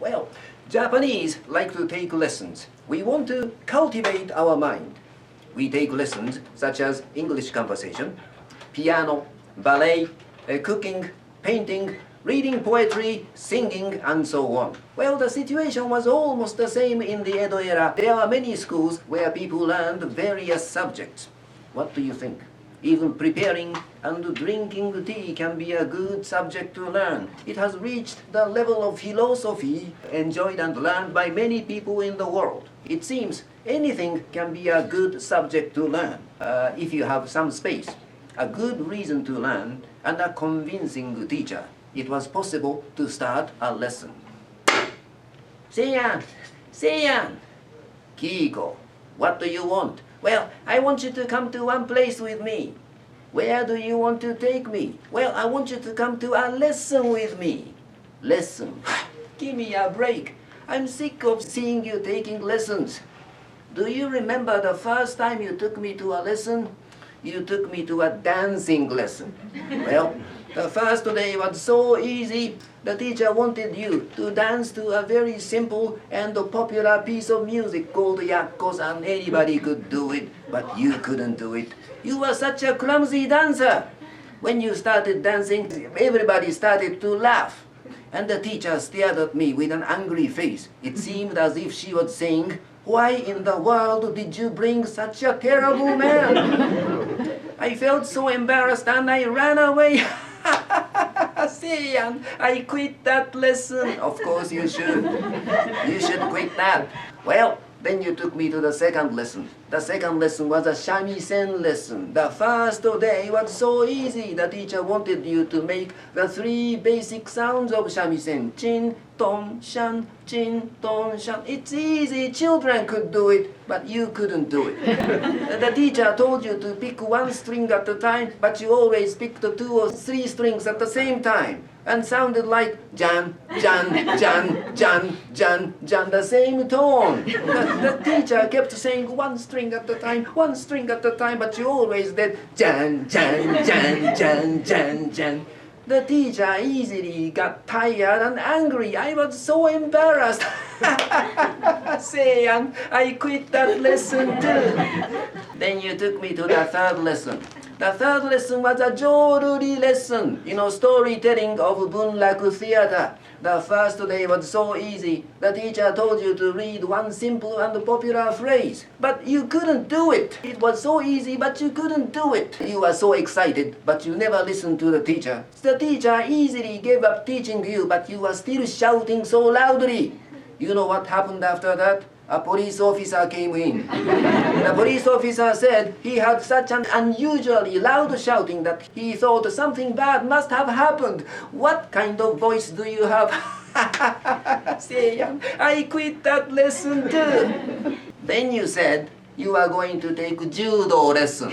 Well, Japanese like to take lessons. We want to cultivate our mind. We take lessons such as English conversation, piano, ballet, cooking, painting, reading poetry, singing, and so on. Well, the situation was almost the same in the Edo era. There are many schools where people learned various subjects. What do you think? Even preparing and drinking tea can be a good subject to learn. It has reached the level of philosophy enjoyed and learned by many people in the world. It seems anything can be a good subject to learn if you have some space, a good reason to learn, and a convincing teacher. It was possible to start a lesson. Seiyan! Seiyan! Kiko, what do you want? Well, I want you to come to one place with me. Where do you want to take me? Well, I want you to come to a lesson with me. Lesson? Give me a break. I'm sick of seeing you taking lessons. Do you remember the first time you took me to a lesson? You took me to a dancing lesson. Well, the first day was so easy. The teacher wanted you to dance to a very simple and popular piece of music called Yakkos, and anybody could do it, but you couldn't do it. You were such a clumsy dancer. When you started dancing, everybody started to laugh. And the teacher stared at me with an angry face. It seemed as if she was saying, "Why in the world did you bring such a terrible man?" I felt so embarrassed and I ran away. Seiyan, I quit that lesson. Of course you should. You should quit that. Well, then you took me to the second lesson. The second lesson was a shamisen lesson. The first day was so easy. The teacher wanted you to make the 3 basic sounds of shamisen. Chin, ton, shan, chin, ton, shan. It's easy. Children could do it, but you couldn't do it. The teacher told you to pick 1 string at a time, but you always picked 2 or 3 strings at the same time. And sounded like jan, jan, jan, jan, jan, jan, the same tone. The teacher kept saying 1 string at a time, 1 string at a time, but you always did jan, jan, jan, jan, jan, jan. The teacher easily got tired and angry. I was so embarrassed. Seiyan, I quit that lesson too. Then you took me to the third lesson. The third lesson was a joruri lesson, storytelling of Bunraku theater. The first day was so easy. The teacher told you to read 1 simple and popular phrase, but you couldn't do it. It was so easy, but you couldn't do it. You were so excited, but you never listened to the teacher. The teacher easily gave up teaching you, but you were still shouting so loudly. You know what happened after that? A police officer came in. The police officer said he had such an unusually loud shouting that he thought something bad must have happened. What kind of voice do you have? Seiyan, I quit that lesson too. Then you said you are going to take judo lesson.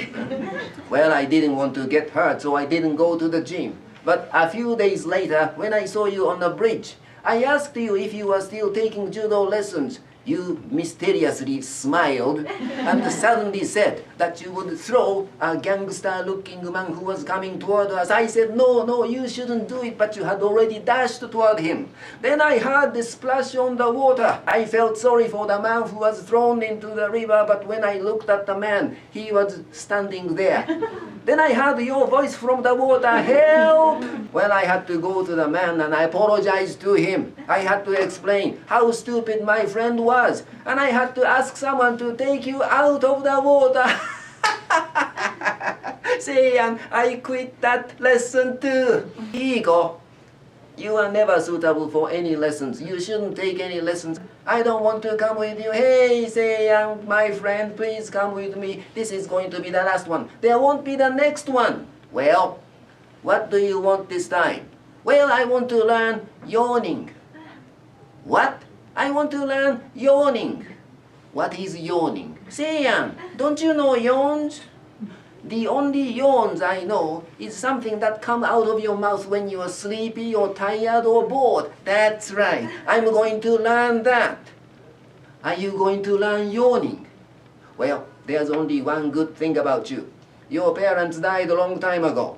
Well, I didn't want to get hurt, so I didn't go to the gym. But a few days later, when I saw you on the bridge, I asked you if you were still taking judo lessons. You mysteriously smiled and suddenly said that you would throw a gangster-looking man who was coming toward us. I said, no, you shouldn't do it, but you had already dashed toward him. Then I heard the splash on the water. I felt sorry for the man who was thrown into the river, but when I looked at the man, he was standing there. Then I heard your voice from the water, "Help!" Well, I had to go to the man and I apologized to him. I had to explain how stupid my friend was. And I had to ask someone to take you out of the water. Seiyan, I quit that lesson too. Ego, you are never suitable for any lessons. You shouldn't take any lessons. I don't want to come with you. Hey, Seiyan, my friend, please come with me. This is going to be the last one. There won't be the next one. Well, what do you want this time? Well, I want to learn yawning. What? I want to learn yawning. What is yawning? Seiyan, don't you know yawns? The only yawns I know is something that comes out of your mouth when you are sleepy or tired or bored. That's right. I'm going to learn that. Are you going to learn yawning? Well, there's only one good thing about you. Your parents died a long time ago.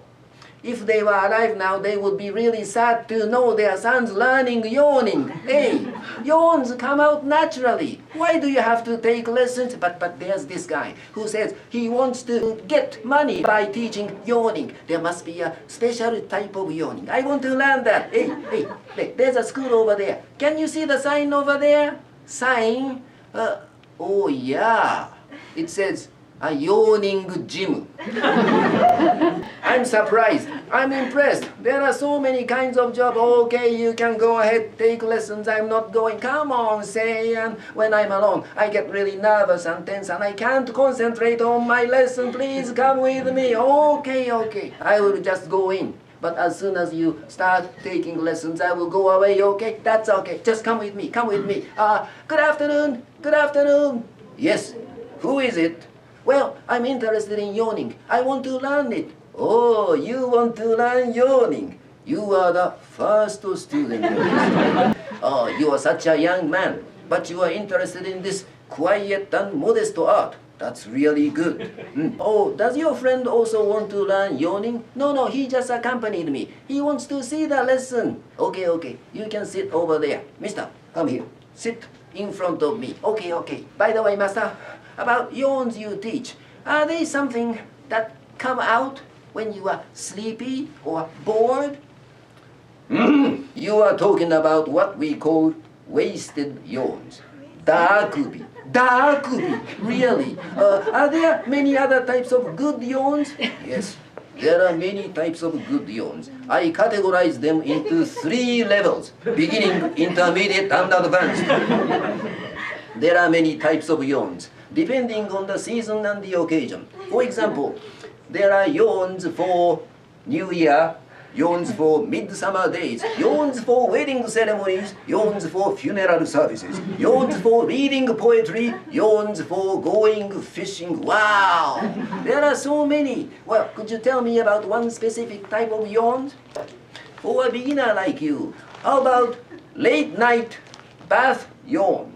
If they were alive now, they would be really sad to know their sons learning yawning. Hey, yawns come out naturally. Why do you have to take lessons? But there's this guy who says he wants to get money by teaching yawning. There must be a special type of yawning. I want to learn that. Hey, there's a school over there. Can you see the sign over there? Sign? Oh yeah. It says, a yawning gym. I'm surprised. I'm impressed. There are so many kinds of jobs. Okay, you can go ahead, take lessons. I'm not going. Come on, say. And when I'm alone, I get really nervous and tense and I can't concentrate on my lesson. Please come with me. Okay. I will just go in. But as soon as you start taking lessons, I will go away, okay? That's okay. Just come with me. Good afternoon. Yes, who is it? Well, I'm interested in yawning. I want to learn it. Oh, you want to learn yawning? You are the first student. Oh, you are such a young man, but you are interested in this quiet and modest art. That's really good. Oh, does your friend also want to learn yawning? No, he just accompanied me. He wants to see the lesson. Okay. You can sit over there. Mister, come here. Sit in front of me. Okay. By the way, master, about yawns you teach, are they something that come out when you are sleepy or bored? You are talking about what we call wasted yawns. Dakubi. Really? Are there many other types of good yawns? Yes, there are many types of good yawns. I categorize them into 3 levels, beginning, intermediate, and advanced. There are many types of yawns, depending on the season and the occasion. For example, there are yawns for New Year, yawns for midsummer days, yawns for wedding ceremonies, yawns for funeral services, yawns for reading poetry, yawns for going fishing. Wow! There are so many. Well, could you tell me about one specific type of yawns? For a beginner like you, how about late night bath yawn?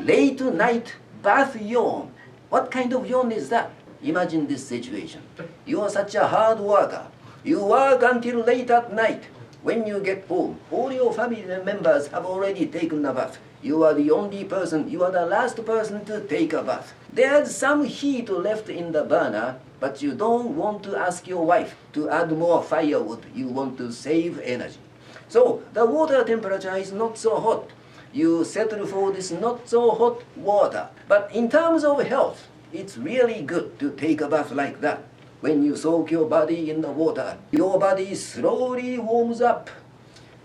Late night bath yawn. What kind of yawn is that? Imagine this situation. You are such a hard worker. You work until late at night. When you get home, all your family members have already taken a bath. You are the only person, you are the last person to take a bath. There's some heat left in the burner, but you don't want to ask your wife to add more firewood. You want to save energy. So the water temperature is not so hot. You settle for this not so hot water. But in terms of health, it's really good to take a bath like that. When you soak your body in the water, your body slowly warms up.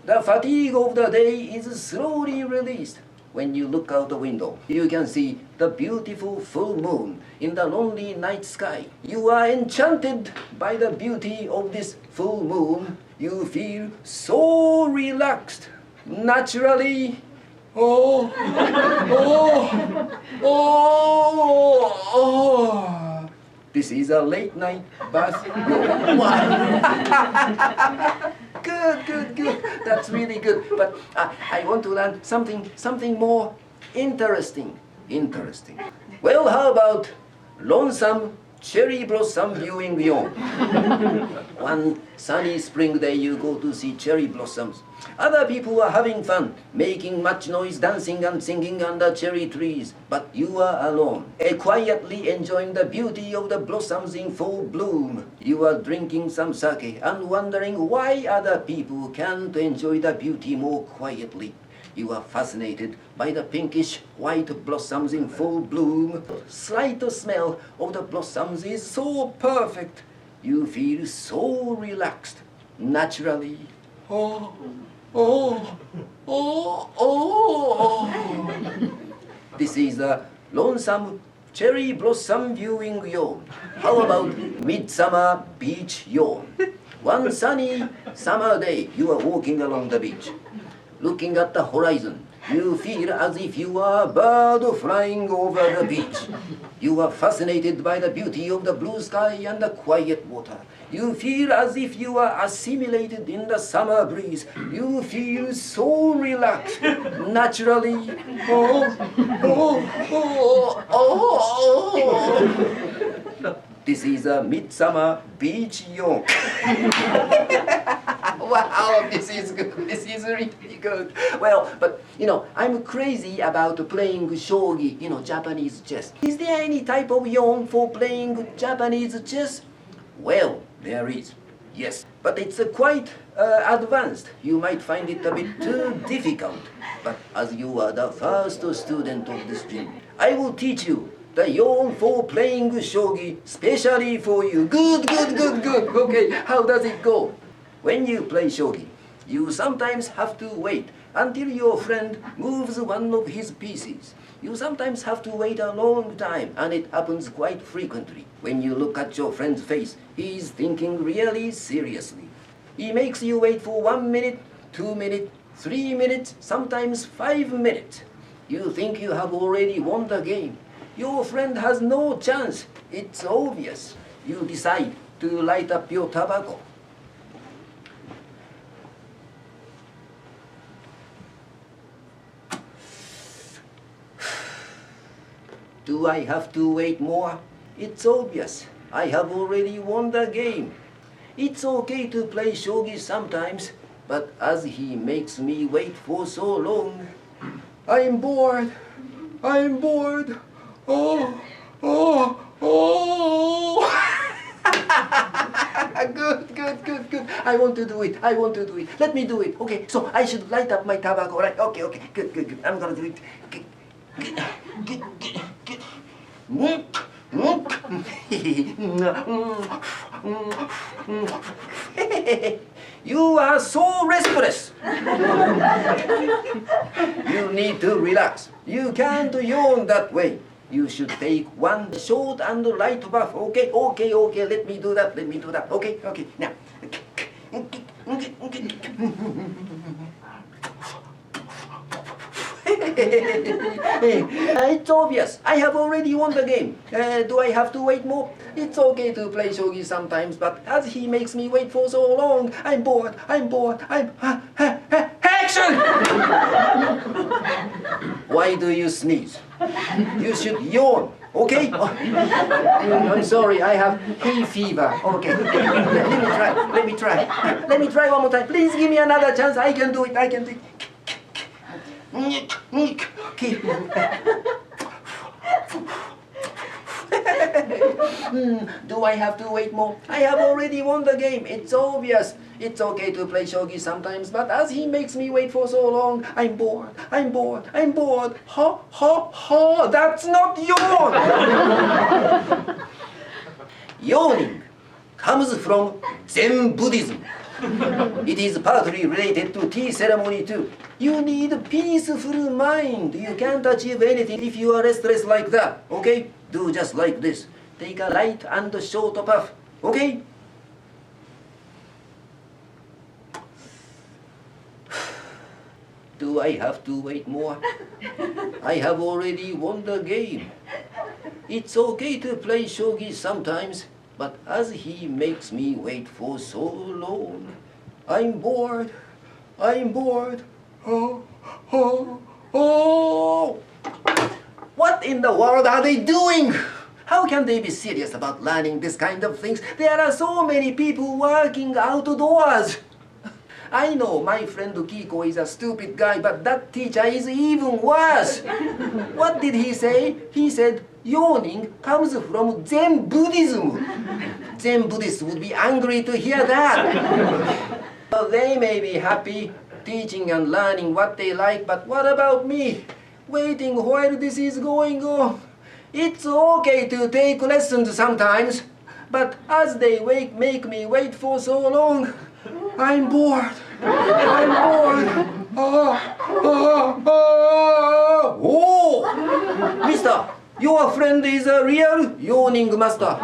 The fatigue of the day is slowly released. When you look out the window, you can see the beautiful full moon in the lonely night sky. You are enchanted by the beauty of this full moon. You feel so relaxed. Naturally, This is a late night bath. Good. That's really good. But I want to learn something more interesting. Well, how about lonesome cherry blossom viewing yawn? One sunny spring day you go to see cherry blossoms. Other people are having fun, making much noise, dancing and singing under cherry trees. But you are alone, quietly enjoying the beauty of the blossoms in full bloom. You are drinking some sake and wondering why other people can't enjoy the beauty more quietly. You are fascinated by the pinkish white blossoms in full bloom. Slight smell of the blossoms is so perfect. You feel so relaxed. Naturally. This is the lonesome cherry blossom viewing yawn. How about midsummer beach yawn? One sunny summer day, you are walking along the beach. Looking at the horizon, you feel as if you are a bird flying over the beach. You are fascinated by the beauty of the blue sky and the quiet water. You feel as if you are assimilated in the summer breeze. You feel so relaxed. Naturally. This is a midsummer beach yawn. Wow, this is good. This is really good. Well, but I'm crazy about playing shogi, Japanese chess. Is there any type of yawn for playing Japanese chess? Well, there is. Yes, but it's quite advanced. You might find it a bit too difficult. But as you are the first student of this gym, I will teach you the yawn for playing shogi, specially for you. Good, good, good, good. Okay, how does it go? When you play shogi, you sometimes have to wait until your friend moves one of his pieces. You sometimes have to wait a long time, and it happens quite frequently. When you look at your friend's face, he is thinking really seriously. He makes you wait for 1 minute, 2 minutes, 3 minutes, sometimes 5 minutes. You think you have already won the game. Your friend has no chance. It's obvious. You decide to light up your tobacco. Do I have to wait more? It's obvious. I have already won the game. It's okay to play shogi sometimes, but as he makes me wait for so long, I'm bored. I'm bored. Oh, oh, oh. Good, good, good, good. I want to do it. I want to do it. Let me do it. Okay, so I should light up my tobacco, right? Okay, okay, good, good, good. I'm gonna do it. Good, good, good, good, good. You are so restless. You need to relax. You can't yawn that way. You should take one short and light bath. Okay, okay, okay. Let me do that. Let me do that. Okay, okay. Now. It's obvious. I have already won the game. Do I have to wait more? It's okay to play shogi sometimes, but as he makes me wait for so long, I'm bored. I'm bored. Action! Why do you sneeze? You should yawn. Okay? I'm sorry, I have hay fever. Okay, let me try. Let me try. Let me try one more time. Please give me another chance. I can do it. I can do it. Do I have to wait more? I have already won the game. It's obvious. It's okay to play shogi sometimes, but as he makes me wait for so long, I'm bored. I'm bored. I'm bored. Ha, ha, ha. That's not yawn. Yawning comes from Zen Buddhism. It is partly related to tea ceremony too. You need a peaceful mind. You can't achieve anything if you are restless like that. Okay? Do just like this. Take a light and short puff. Okay? Do I have to wait more? I have already won the game. It's okay to play shogi sometimes, but as he makes me wait for so long, I'm bored. I'm bored. Oh, oh, oh. What in the world are they doing? How can they be serious about learning this kind of things? There are so many people working outdoors. I know my friend Kiko is a stupid guy, but that teacher is even worse. What did he say? He said, yawning comes from Zen Buddhism. Zen Buddhists would be angry to hear that. Well, they may be happy teaching and learning what they like, but what about me? Waiting while this is going on. It's okay to take lessons sometimes, but as they make me wait for so long, I'm bored. I'm bored. Oh, mister, your friend is a real yawning master.